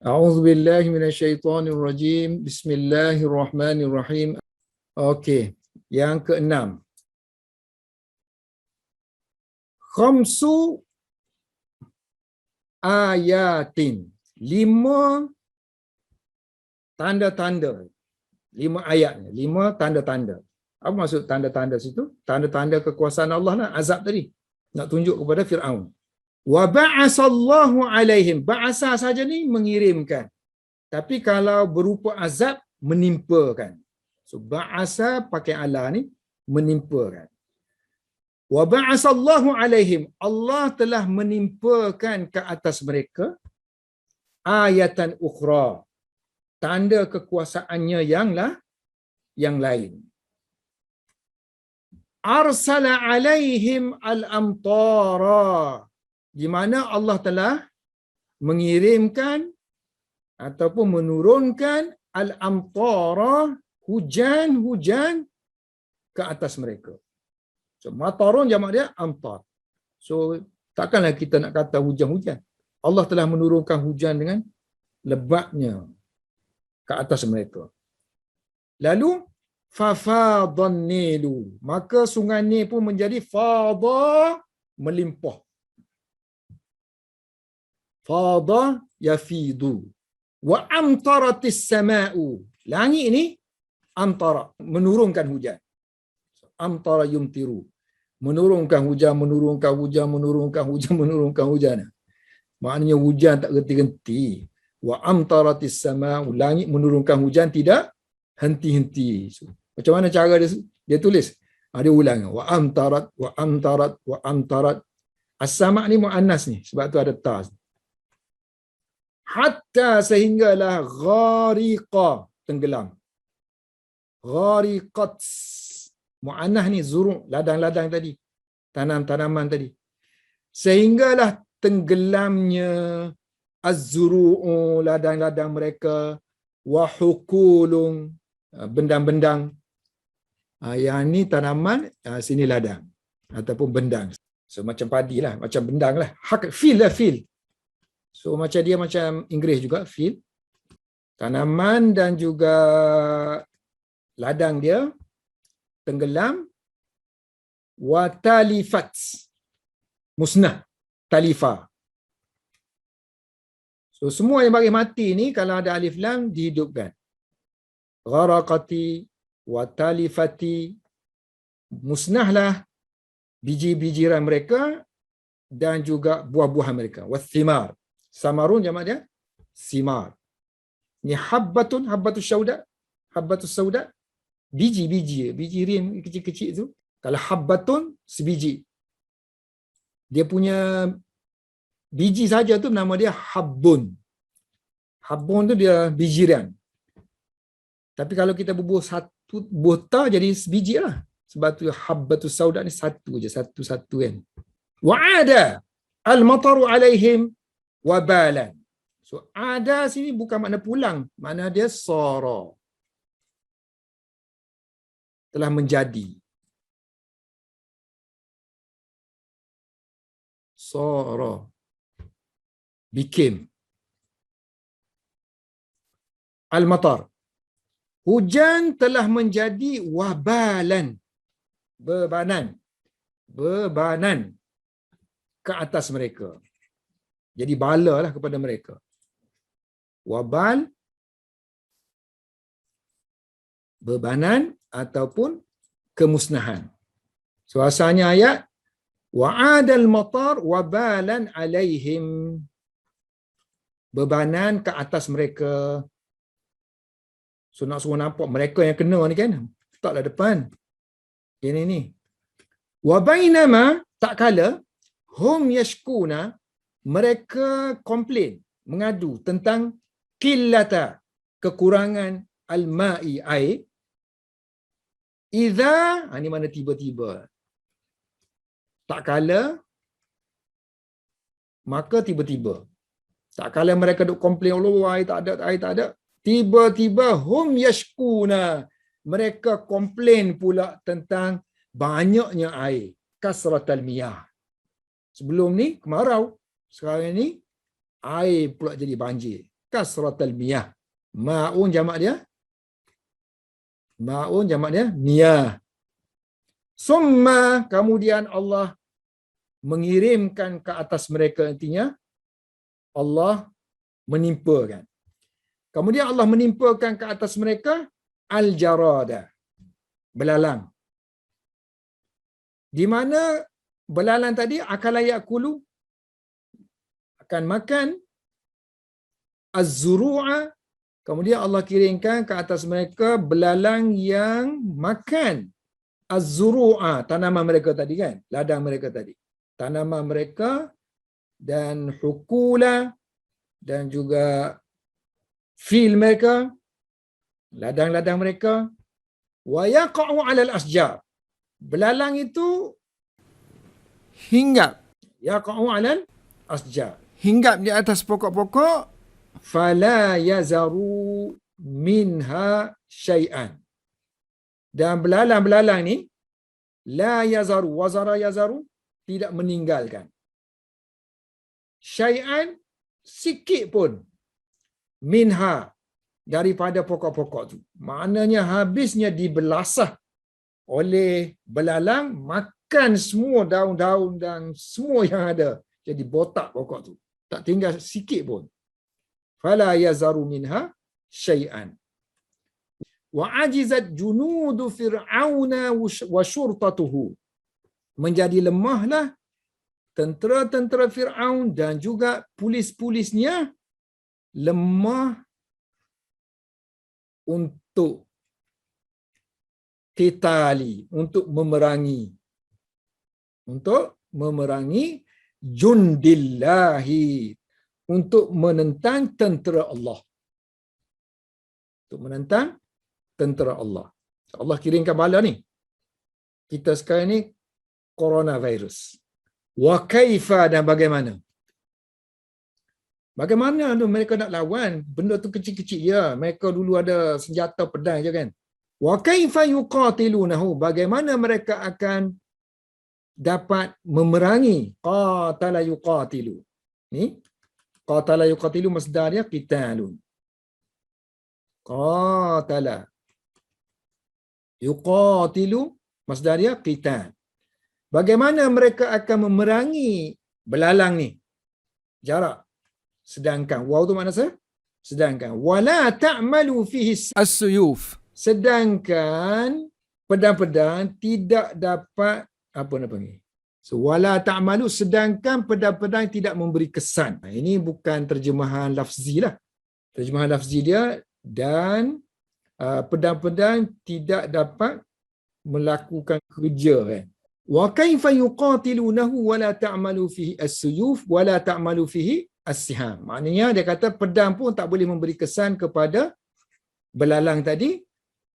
A'udzubillahi minasyaitonirrajim. Bismillahirrahmanirrahim. Okey, yang keenam. Khamsu ayatin. 5 tanda-tanda. 5 ayatnya, 5 tanda-tanda. Apa maksud tanda-tanda situ? Tanda-tanda kekuasaan Allah lah, azab tadi. Nak tunjuk kepada Firaun. Wa ba'asallahu alaihim. Ba'asa saja ni mengirimkan. Tapi kalau berupa azab, menimpakan. So ba'asa pakai ala ni menimpakan. Wa ba'asallahu alaihim. Allah telah menimpakan ke atas mereka ayatan ukhra. Tanda kekuasaannya yang lain. Arsala alaihim al-amtara. Di mana Allah telah mengirimkan ataupun menurunkan al-amtara, hujan-hujan ke atas mereka. So matarun jamak dia amtar. So takkanlah kita nak kata hujan-hujan. Allah telah menurunkan hujan dengan lebatnya ke atas mereka. Lalu fafadan nilu, maka sungai Nil pun menjadi fadha, melimpah. Fadha yafidu. Wa amtaratis sama'u. Langit ini amtara, menurunkan hujan. Amtara yumtiru. Menurunkan hujan, menurunkan hujan, menurunkan hujan, menurunkan hujan. Maknanya hujan tak henti-henti. Wa amtaratis sama'u. Langit menurunkan hujan tidak henti-henti. So, macam mana cara dia tulis? Dia ulang. Wa amtarat, wa amtarat, wa amtarat. As-sama' ni muannas ni, sebab tu ada ta. Hatta sehinggalah ghariqa, tenggelam. Ghariqat. Mu'annah ni zuru', ladang-ladang tadi. Tanam-tanaman tadi. Sehinggalah tenggelamnya az-zuru'u, ladang-ladang mereka, wa hukulung, bendang-bendang. Yang ni tanaman, sini ladang. Ataupun bendang. So macam padi lah, macam bendang lah. Fil lah, fil. So macam dia macam Inggeris juga, field. Tanaman dan juga ladang dia tenggelam. Wa talifat, musnah, talifa. So semua yang bagi mati ni kalau ada alif lam dihidupkan. Gharaqati wa talifati, musnahlah biji-bijiran mereka dan juga buah-buahan mereka. Wathimar. Samarun jamak dia simar. Ni habbatun, habbatus sauda, habbatus sauda, biji-biji, biji rim kecil-kecil tu. Kalau habbatun sebiji. Dia punya biji saja tu nama dia habbun. Habbun tu dia bijiran. Tapi kalau kita bubuh satu buta jadi sebiji lah. Sebab tu habbatus sauda ni satu je, satu-satu kan. Wa'ada al-mataru alaihim wabalan. So ada sini bukan makna pulang, makna dia sara, telah menjadi. Sara, became. Al-matar, hujan telah menjadi wabalan, bebanan, bebanan ke atas mereka. Jadi bala lah kepada mereka. Wabal, bebanan ataupun kemusnahan. So asalnya ayat wa'adal matar wabalan alaihim, bebanan ke atas mereka. So nak suruh nampak mereka yang kena ni kan, letaklah depan. Ini ni. Wa bainama, tak kala hum yashkuna, mereka komplain, mengadu tentang qillata, kekurangan al-ma'i, air. Idza, ini mana tiba-tiba. Tak kala, maka tiba-tiba. Tak kala mereka duk komplain, Allah air tak ada, air tak ada. Tiba-tiba hum yashkuna, mereka komplain pula tentang banyaknya air. Kasratal miyah. Sebelum ni kemarau, sekarang ni air pula jadi banjir. kasratal miyah. Ma'un jamak dia? Ma'un jamak dia miyah. Summa, kemudian Allah mengirimkan ke atas mereka, intinya Allah menimpakan. Kemudian Allah menimpakan ke atas mereka al-jarada, belalang. Di mana belalang tadi akala yakulu, akan makan az-zuru'a, kemudian Allah kirimkan ke atas mereka belalang yang makan az-zuru'a, tanaman mereka tadi kan, ladang mereka tadi. Tanaman mereka dan hukula dan juga fil mereka, ladang-ladang mereka. Wa yaqa'u 'alal asjar. Belalang itu Hinggap. yaqa'u 'alal asjar. Hinggap di atas pokok-pokok. Fala yazaru minha syai'an. Dan belalang-belalang ni la yazaru, wazara yazaru, tidak meninggalkan syai'an, sikit pun, minha, daripada pokok-pokok tu. Maknanya habisnya dibelasah oleh belalang, makan semua daun-daun dan semua yang ada, jadi botak pokok tu, tak tinggal sikit pun. Fala yazaru minha syai'an. Wa ajizat junudu fir'auna wa syurtatuhu. Menjadi lemahlah tentera-tentera Fir'aun dan juga polis-polisnya, lemah untuk qitali, untuk memerangi jundillahi, untuk menentang tentera Allah. Untuk menentang tentera Allah. Allah kirimkan bala ni. Kita sekarang ni coronavirus. Wa kaifa, dan bagaimana? Bagaimana tu mereka nak lawan? Benda tu kecil-kecil je. Mereka dulu ada senjata pedang je kan. Wa kaifa yuqatilunahu, bagaimana mereka akan dapat memerangi. Qatala yuqatilu. Ni qatala yuqatilu masdar dia qitalun. Qatala yuqatilu masdar dia qital. Bagaimana mereka akan memerangi belalang ni? Jarak. Sedangkan waw tu makna apa? Sedangkan wala ta'malu fihi As-suyuf. sedangkan pedang-pedang tidak dapat apa nak panggil? So wala ta'malu, sedangkan pedang-pedang tidak memberi kesan. Ini bukan terjemahan lafzi lah. Terjemahan lafzi dia, dan pedang-pedang tidak dapat melakukan kerja kan. Wa kaifa yuqatilunahu wa la ta'malu fihi as-suyuf wa la ta'malu fihi as-siham. Maknanya dia kata pedang pun tak boleh memberi kesan kepada belalang tadi.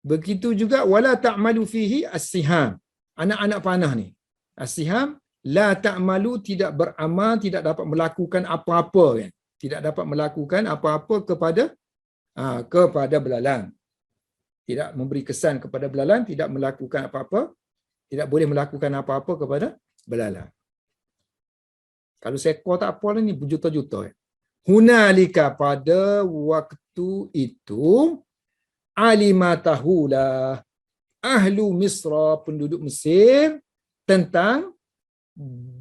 Begitu juga wala ta'malu fihi as-siham. Anak-anak panah ni. As-siham la ta'malu, tidak beramal, tidak dapat melakukan apa-apa kan. Tidak dapat melakukan apa-apa kepada belalang. Tidak memberi kesan kepada belalang, tidak melakukan apa-apa, tidak boleh melakukan apa-apa kepada belalang. Kalau seekor tak apa lah ni, berjuta-juta. Hunalika, pada waktu itu, alimatahulah ahlu Misra, penduduk Mesir, tentang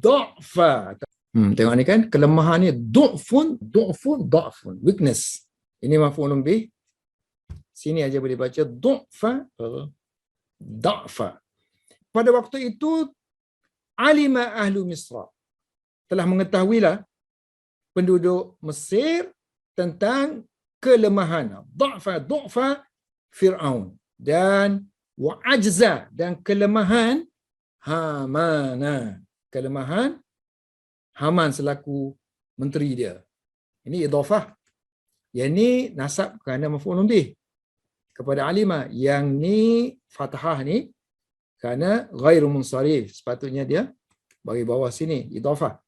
du'fa. Tengok ni kan, kelemahan ni, du'fun, weakness. Ini maf'ulun bih. Sini aja boleh baca du'fa. Pada waktu itu, alima ahlu Misra, telah mengetahuilah penduduk Mesir tentang kelemahan. Du'fa Fir'aun. Dan wa'ajza, dan kelemahan Hamana. Kelemahan Haman selaku menteri dia. Ini idhafah. Yang ni nasab kerana maf'ulun bih kepada alima. Yang ni fathah ni kerana ghairu munsharif. Sepatutnya dia bagi bawah sini idhafah.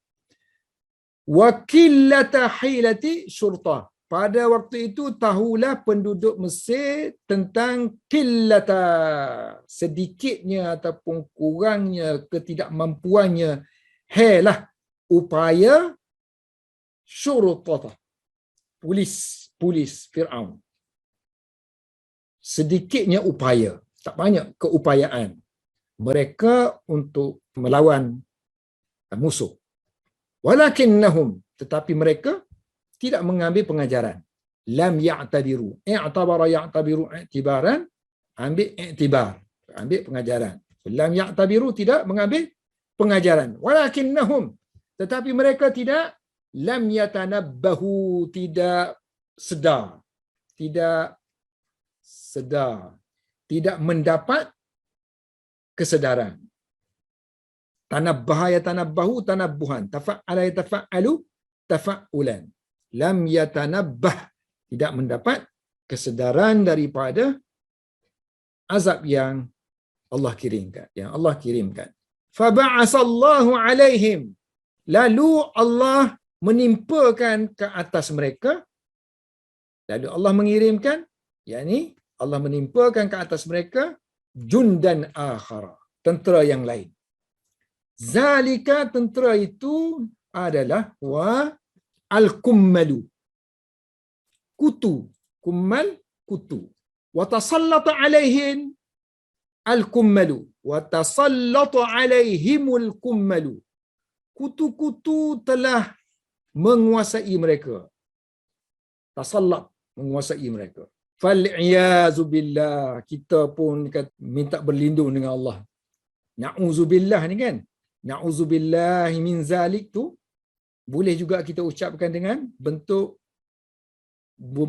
Wa qillata hilati syurtah. Pada waktu itu tahulah penduduk Mesir tentang qillata, sedikitnya ataupun kurangnya, ketidakmampuannya, upaya syurtah, polis Fir'aun. Sedikitnya upaya, tak banyak keupayaan mereka untuk melawan musuh. Walakinnahum, tetapi mereka tidak mengambil pengajaran. Lam ya'tabiru. I'tabara ya'tabiru i'tibaran, ambil i'tibar, ambil pengajaran. Lam ya'tabiru, tidak mengambil pengajaran. Walakinnahum, tetapi mereka tidak, lam yatanabbahu, tidak sedar, tidak mendapat kesedaran. Tanabbaha yatanabbahu tanabbuhan, tafa'ala yatafa'alu tafa'ulan. Lam yatanabbah, tidak mendapat kesedaran daripada azab yang Allah kirimkan. Faba'asallahu alaihim, lalu Allah menimpakan ke atas mereka, lalu Allah mengirimkan, yakni Allah menimpakan ke atas mereka jundan akhara, tentera yang lain. Zalika, tentera itu adalah al-kummalu, kutu, kummal, kutu. Wa tasallata alaihim al-kummalu, wa tasallata alaihimul kummalu. Kutu-kutu telah menguasai mereka. Tasallat, menguasai mereka. Fal'iyazu billah, kita pun minta berlindung dengan Allah. Na'udzubillah ni kan? Na'udzubillahi min zalik tu boleh juga kita ucapkan dengan bentuk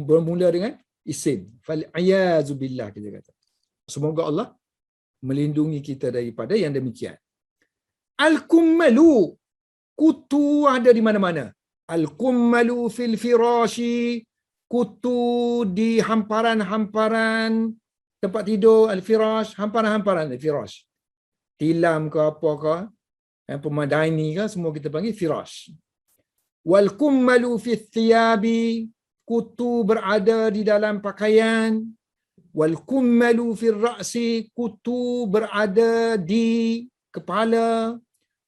bermula dengan isim. Fal'iyazu billah, kita kata. Semoga Allah melindungi kita daripada yang demikian. Al-kummalu, kutu ada di mana-mana. Al-kummalu fil firashi, kutu di hamparan-hamparan tempat tidur, al-firash, hamparan-hamparan al-firash. Tilam ke apa ke, pemadaini ke, semua kita panggil firash. Wal kummalu fi thiyabi, kutu berada di dalam pakaian. Wal kummalu fi ra'si, kutu berada di kepala.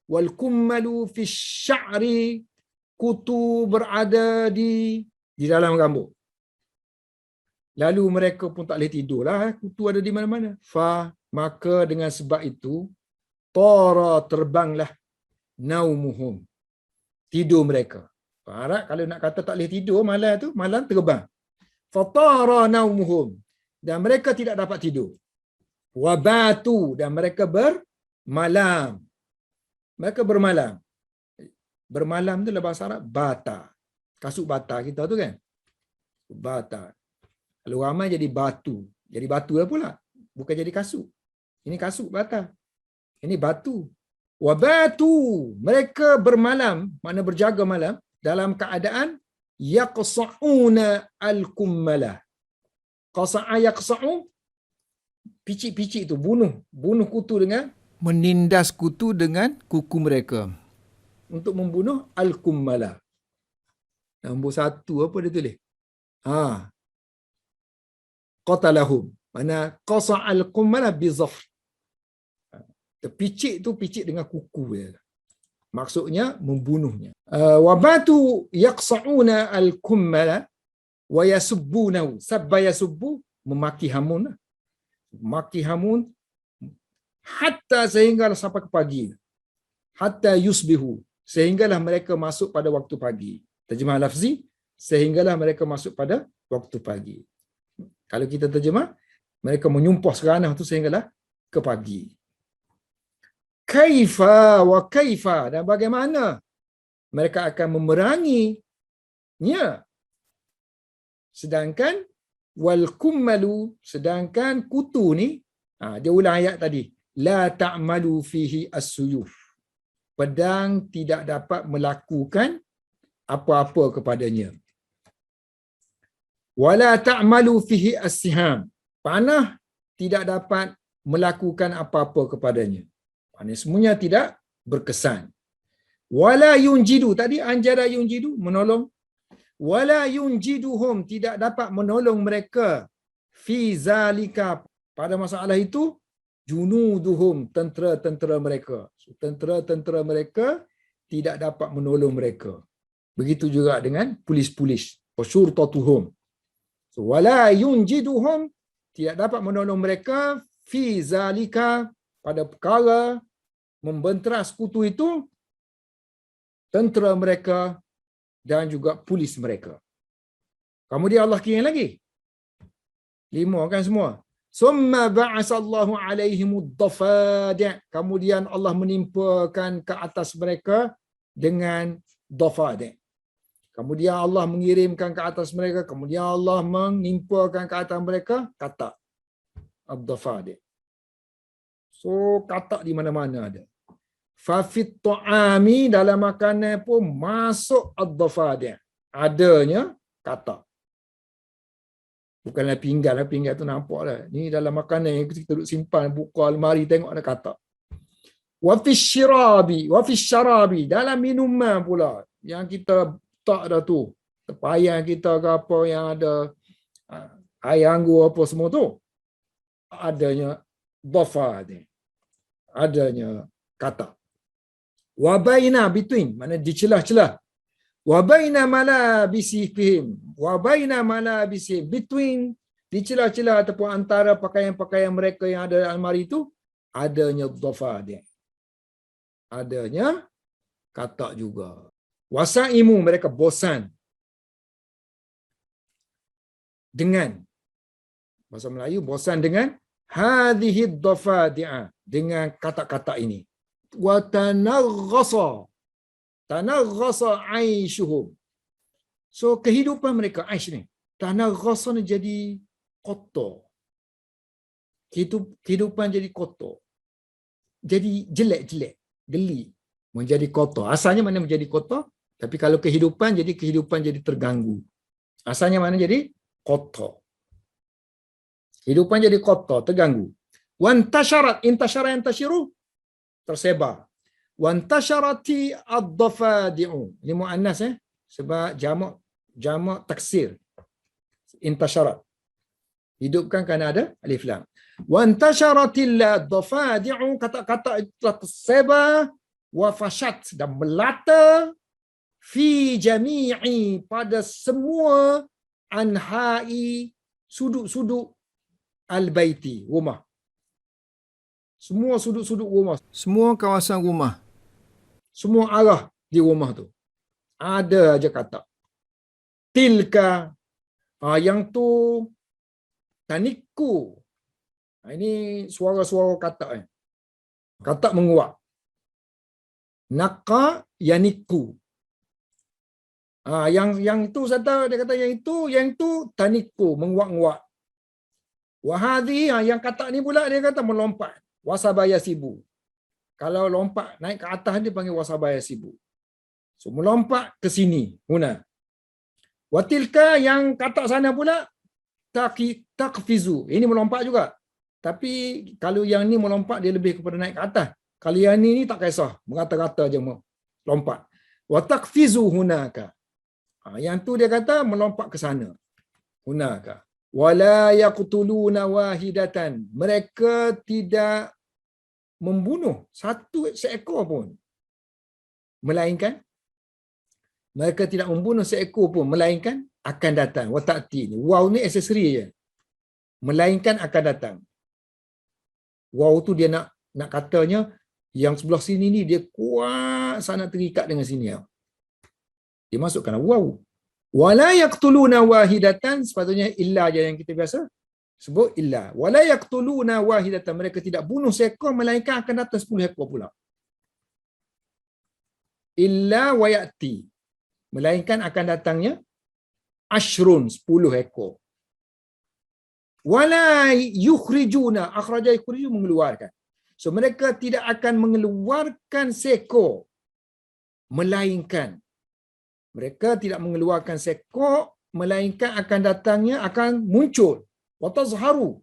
Wal kummalu fi sya'ri, kutu berada di dalam rambut. Lalu mereka pun tak boleh tidurlah, kutu ada di mana-mana. Maka dengan sebab itu, tara, terbanglah, naumuhum, tidur mereka. Harap kalau nak kata tak boleh tidur malam tu, malam terbang. Fatara naumuhum, dan mereka tidak dapat tidur. Wabatu, dan mereka bermalam. Mereka bermalam. Bermalam tu dalam bahasa Arab, bata. Kasut bata kita tu kan? Bata. Kalau ramai jadi batu. Jadi batu lah pula. Bukan jadi kasut. Ini kasut bata. Ini batu. Wabatu, mereka bermalam, makna berjaga malam, dalam keadaan yaqsa'una al-kummala. Qasa'a yaqsa'u, picik-picik tu, bunuh kutu dengan, menindas kutu dengan kuku mereka. Untuk membunuh al-kummala. Nombor 1 apa dia tulis? Qatalahum. Mana qasa'al kummala bizafr. Picik tu picik dengan kuku dia. Maksudnya membunuhnya. Wabatu yaqsa'una al-kummala wa yasubbunahu. Sabba yasubbu, memaki hamun. Maki hamun hatta sehinggalah sampai ke pagi. Hatta yusbihu, sehinggalah mereka masuk pada waktu pagi. Terjemah lafzi, sehinggalah mereka masuk pada waktu pagi. Kalau kita terjemah, mereka menyumpah seranah tu sehinggalah ke pagi. Kaifa wa kaifa, dan bagaimana mereka akan memeranginya. Sedangkan wal kummalu, sedangkan kutu ni, dia ulang ayat tadi, la ta'malu fihi as-suyuf, pedang tidak dapat melakukan apa-apa kepadanya. Wala ta'malu fihi as-siham, panah tidak dapat melakukan apa-apa kepadanya. Panah semuanya tidak berkesan. Wala yunjidu, tadi anjara yunjidu, menolong. Wala yunjiduhum, tidak dapat menolong mereka. Fi zalika, pada masalah itu, junuduhum, tentera-tentera mereka. Tentera-tentera mereka tidak dapat menolong mereka. Begitu juga dengan polis-polis. Wasyurtatuhum, So, wala yunjiduhum, tidak dapat menolong mereka fi zalika, pada perkara membentera sekutu itu, tentera mereka dan juga polis mereka. Kemudian Allah kira lagi. 5 kan semua. Summa ba'asallahu alaihimud dafadi'. Kemudian Allah menimpakan ke atas mereka dengan dafadi'. Kemudian Allah mengirimkan ke atas mereka, kemudian Allah menimpakan ke atas mereka katak. Ad-dafadi'. So katak di mana-mana ada. Fafit ta'ami, dalam makanan pun masuk ad-dafadi'. Adanya katak. Bukanlah pinggan, pinggan tu nampak lah. Ni dalam makanan yang kita duduk simpan, buka almari tengok ada katak. Wa fi syirabi, wa fi syarabi, dalam minuman pula yang kita tak dah tu. Tepayan kita ke apa yang ada air anggur apa semua tu. Adanya dafadi'. Adanya katak. Wa baina, between, mana di celah-celah. Wa baina malabisihim, wa baina malabisihim, between, di celah-celah ataupun antara pakaian-pakaian mereka yang ada dalam almari itu, adanya dafadi'. Adanya katak juga. Wasaimu, mereka bosan dengan, bahasa Melayu, bosan dengan hadhihi dafadi'a, dengan katak-katak ini. Wa tanaghasa aishuhum. So kehidupan mereka, aish ni, tanaghasa ni jadi kotor. Kehidupan jadi kotor. Jadi jelek-jelek, geli, menjadi kotor. Asalnya mana menjadi kotor? Tapi kalau kehidupan jadi terganggu. Asalnya mana jadi kotor. Kehidupan jadi kotor, terganggu. Wantasharat, intasyara yantashiru, tersebar. Wantasharati ad-dafadi'u. Ini muannas sebab jamak taksir. Intasharat. Hidupkan kerana ada alif lam. Wantasharatil ad-dafadi'u, kata-kata itu telah tersebar, wa fashat, dan melata, fi jami'i, pada semua anha'i, sudut-sudut al-baiti, rumah. Semua sudut-sudut rumah. Semua kawasan rumah. Semua arah di rumah tu. Ada aja kata. Tilka. Yang tu taniku. Ini suara-suara kata. Kata menguap. Naqa yaniku. Yang tu saya tahu dia kata yang itu taniku, menguap-nguap. Wahadi, yang kata ni pula dia kata melompat. Wasabaya sibu. Kalau lompat naik ke atas dia panggil wasabaya sibu. So melompat ke sini, huna. Watilka, yang kata sana pula takfizu. Ini melompat juga. Tapi kalau yang ni melompat dia lebih kepada naik ke atas. Kalau yang ni tak kisah, merata-rata je melompat. Wa takfizu hunaka. Yang tu dia kata melompat ke sana. Hunaka. Wala yaqtuluna wahidatan. Mereka tidak membunuh satu seekor pun. Melainkan mereka tidak membunuh seekor pun, melainkan akan datang. Wa ta'ti ni. Waw ni aksesori je. Melainkan akan datang. Waw tu dia nak katanya yang sebelah sini ni dia kuat sangat terikat dengan sini. Dia masukkan waw. Wala yaqtuluna wahidatan, sepatutnya illa je yang kita biasa sebut illa. Wala yaqtuluna wahidatan, mereka tidak bunuh seekor, melainkan akan datang 10 ekor pula. Illa wa ya'ti, melainkan akan datangnya ashrun, 10 ekor. Wala yukhrijuna, akhraja yukhriju, mengeluarkan. So mereka tidak akan mengeluarkan seekor, melainkan mereka tidak mengeluarkan seekor, melainkan akan datangnya, akan muncul. Watazharu,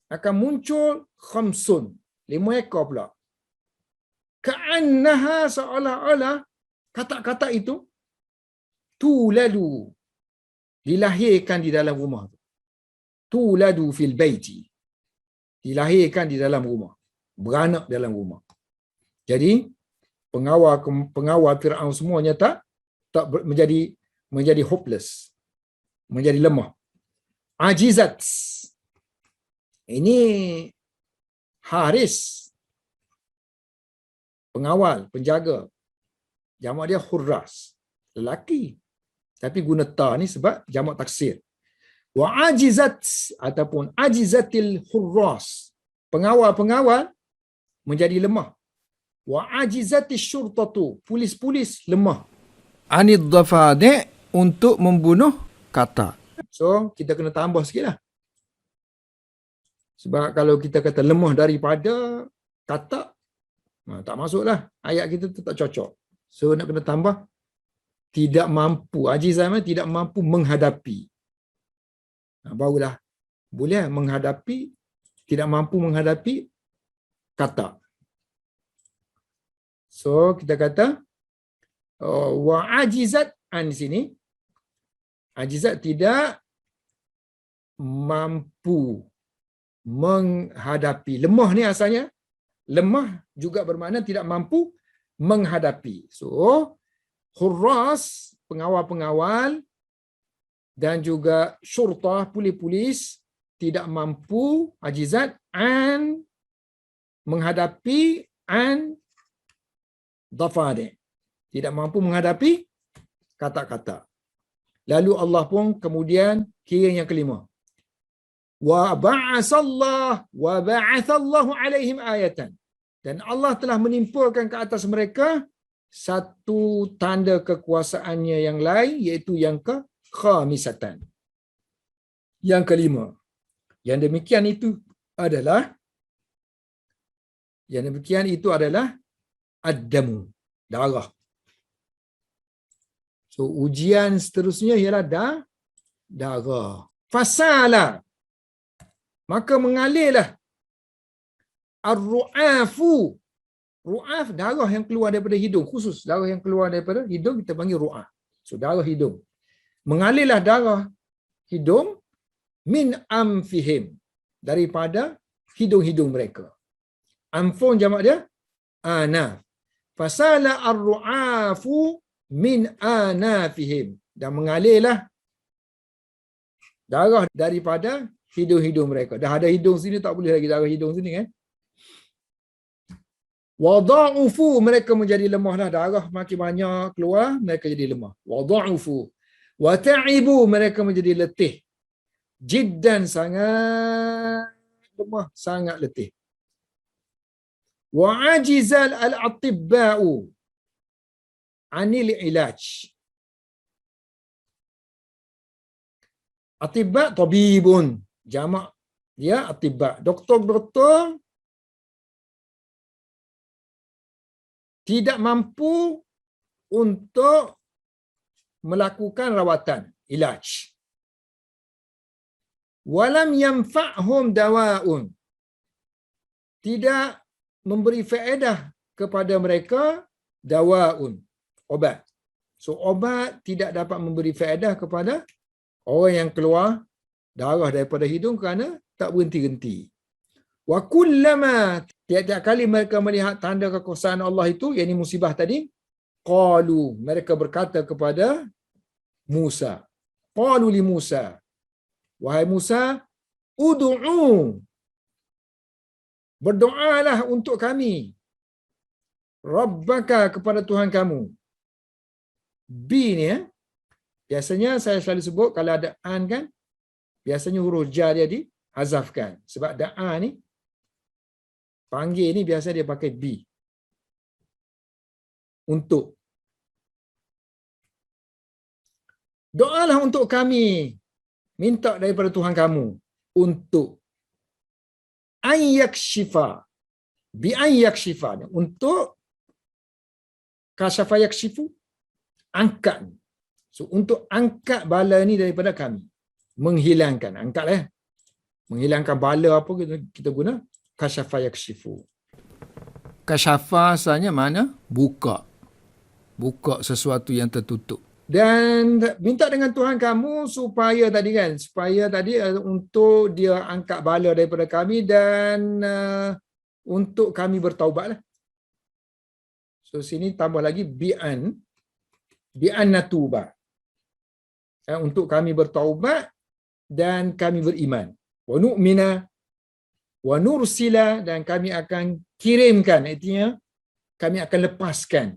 akan muncul khamsun, 5 ekor pula. Ka'annaha, seolah-olah kata-kata itu tuladu, dilahirkan di dalam rumah. Tuladu fil baiti, dilahirkan di dalam rumah, beranak dalam rumah. Jadi pengawal Firaun semuanya tak menjadi hopeless, menjadi lemah. Ajizat. Ini haris, pengawal, penjaga. Jamak dia hurras, lelaki. Tapi guna ta ni sebab jamak taksir. Wa ajizat ataupun ajizatil hurras. Pengawal-pengawal menjadi lemah. Wa ajizatis syurtatu. Polis-polis lemah. Anid dhafadi' untuk membunuh kata. So, kita kena tambah sikit lah. Sebab kalau kita kata lemah daripada kata, tak masuk lah. Ayat kita tu tak cocok. So, nak kena tambah tidak mampu. Ajizan tidak mampu menghadapi. Barulah boleh menghadapi, tidak mampu menghadapi kata. So, kita kata wa ajizat an di sini. Ajizat tidak mampu menghadapi. Lemah ni asalnya, lemah juga bermakna tidak mampu menghadapi. So, hurras, pengawal-pengawal dan juga syurtah, polis-polis tidak mampu, ajizat, an menghadapi, an dhafadi'. Tidak mampu menghadapi kata-kata. Lalu Allah pun kemudian kira yang kelima. Wa ba'athallahu alaihim ayatan. Dan Allah telah menimpakan ke atas mereka satu tanda kekuasaannya yang lain, iaitu yang khamisatan. Yang kelima. Yang demikian itu adalah ad-damu, darah. So, ujian seterusnya ialah darah. Fasala. Maka mengalirlah ar-ru'afu. Ru'af, darah yang keluar daripada hidung. Khusus darah yang keluar daripada hidung kita panggil ru'af. So, darah hidung. Mengalirlah darah hidung min amfihim. Daripada hidung-hidung mereka. Amfun jamak dia anaf. Fasala ar-ru'afu min anafihim. Dan mengalirlah darah daripada hidung-hidung mereka. Dah ada hidung sini, tak boleh lagi darah hidung sini kan. Wada'ufu, mereka menjadi lemah lah. Darah makin banyak keluar, mereka jadi lemah. Wada'ufu. Wata'ibu, mereka menjadi letih. Jiddan, sangat lemah, sangat letih. Wa'ajizal al-atibba'u anil ilaj. Atibba' tabibun. Jamak dia atibba'. Doktor-doktor tidak mampu untuk melakukan rawatan, ilaj. Walam yanfa'hum dawa'un. Tidak memberi faedah kepada mereka dawa'un, obat. So, obat tidak dapat memberi faedah kepada orang yang keluar darah daripada hidung kerana tak berhenti-henti. Wa kullama, tiap-tiap kali mereka melihat tanda kekuasaan Allah itu, yakni musibah tadi, qalu, mereka berkata kepada Musa. Qalu li Musa, wahai Musa, ud'u, berdoalah untuk kami, Rabbaka, kepada Tuhan kamu. Bi ni biasanya saya selalu sebut kalau ada an kan, biasanya huruf ja dia dihazafkan. Sebab da'a ni, panggil ni biasa dia pakai bi. Untuk. Doalah untuk kami. Minta daripada Tuhan kamu. Untuk. Ayyak syifa. Bi ayyak syifa. Untuk kasyafa yakshifu. Angkat. So, untuk angkat bala ni daripada kami. Menghilangkan. Angkatlah. Menghilangkan bala apa kita guna? Kasyafa yakshifu. Kasyafa asalnya mana? Buka. Buka sesuatu yang tertutup. Dan minta dengan Tuhan kamu supaya tadi kan, supaya tadi untuk dia angkat bala daripada kami dan untuk kami bertaubatlah. So sini tambah lagi bi'an natuba. Untuk kami bertaubat dan kami beriman. Wa nu'mina wa nursila, dan kami akan kirimkan, artinya kami akan lepaskan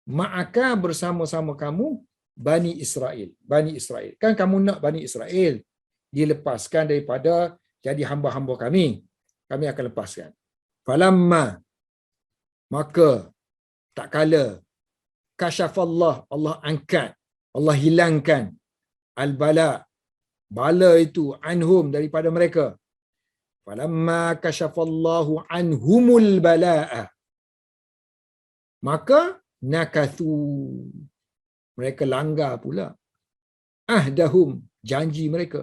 ma'aka, bersama-sama kamu, Bani Israel. Bani Israel. Kan kamu nak Bani Israel dilepaskan daripada jadi hamba-hamba kami. Kami akan lepaskan. Falamma, maka tak kala kasyafallah, Allah angkat, Allah hilangkan al-bala, bala itu, anhum, daripada mereka. Falamma kasyafallahu anhumul bala'a, maka nakathu, mereka langgar pula ahdahum, janji mereka.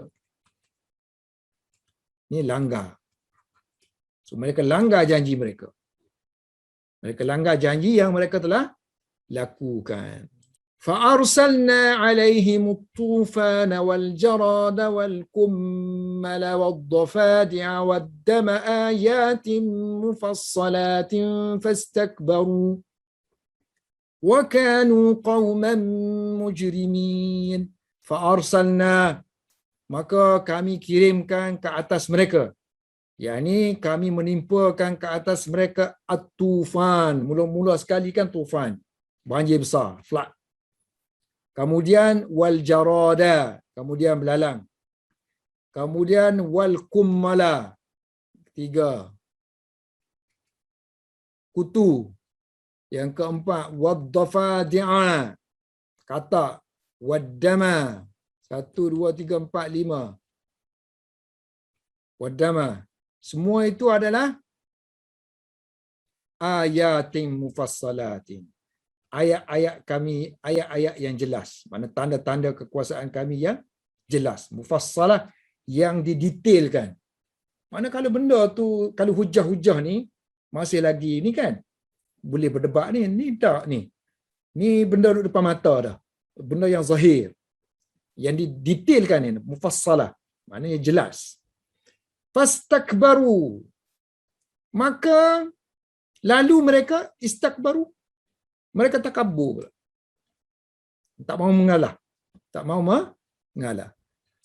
Ni langgar. So mereka langgar janji mereka. Mereka langgar janji yang mereka telah lakukan. فَأَرْسَلْنَا عَلَيْهِمُ الطُّوفَانَ وَالْجَرَادَ وَالْقُمَّلَ وَالضَّفَادِعَ وَالدَّمَ آيَاتٍ مُفَصَّلَاتٍ فَاسْتَكْبَرُوا وَكَانُوا قَوْمًا مُجْرِمِينَ. فَأَرْسَلْنَا, maka kami kirimkan ke atas mereka, yakni kami menimpakan ke atas mereka at-tufan. Mula-mula sekali kan tufan, banjir besar, flood. Kemudian wal jarada, kemudian belalang. Kemudian wal kummala, 3, kutu. Yang keempat wad dafadi'a, katak. Wad dama, 1 2 3 4 5, wad dama. Semua itu adalah ayatin mufassalatin, ayat-ayat kami, ayat-ayat yang jelas, mana tanda-tanda kekuasaan kami yang jelas. Mufassalah, yang didetailkan. Mana kalau benda tu, kalau hujah-hujah ni masih lagi ni kan, boleh berdebat ni tak ni. Ni benda duduk depan mata dah. Benda yang zahir, yang didetailkan ni, mufassalah, maknanya jelas. Fastakbaru, maka lalu mereka istakbaru, mereka takabur pula. Tak mau mengalah. Tak mau mengalah.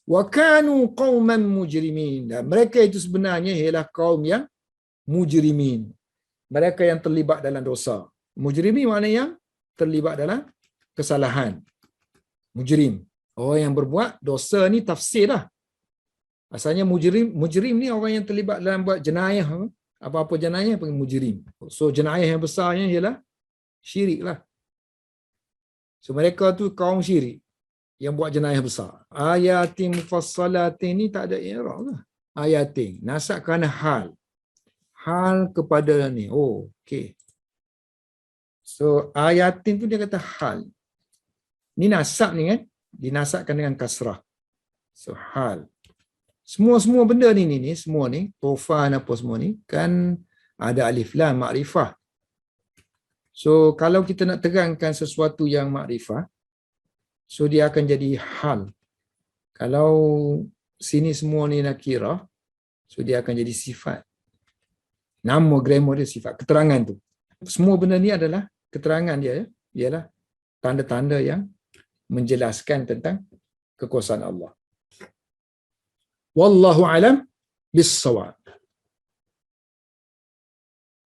Wa kanu qauman mujrimin. Dan mereka itu sebenarnya ialah kaum yang mujrimin. Mereka yang terlibat dalam dosa. Mujrimin maknanya yang terlibat dalam kesalahan. Mujrim, orang yang berbuat dosa ni tafsir lah. Asalnya mujrim ni orang yang terlibat dalam buat jenayah. Apa-apa jenayah panggil mujrim. So jenayah yang besarnya ialah syirik lah. So mereka tu kaum syirik yang buat jenayah besar. Ayatin mufassalatin ni tak ada i'rab lah. Ayatin, nasab kerana hal. Hal kepada ni. Oh, okey. So ayatin tu dia kata hal. Ni nasab ni kan, dinasabkan dengan kasrah. So hal. Semua benda ni semua ni, tufan apa semua ni kan ada alif lam makrifah. So kalau kita nak terangkan sesuatu yang makrifah, so dia akan jadi hal. Kalau sini semua ni nakirah, so dia akan jadi sifat. Nama grammar dia sifat, keterangan tu. Semua benda ni adalah keterangan dia, ialah tanda-tanda yang menjelaskan tentang kekuasaan Allah. Wallahu alam bis-shawab.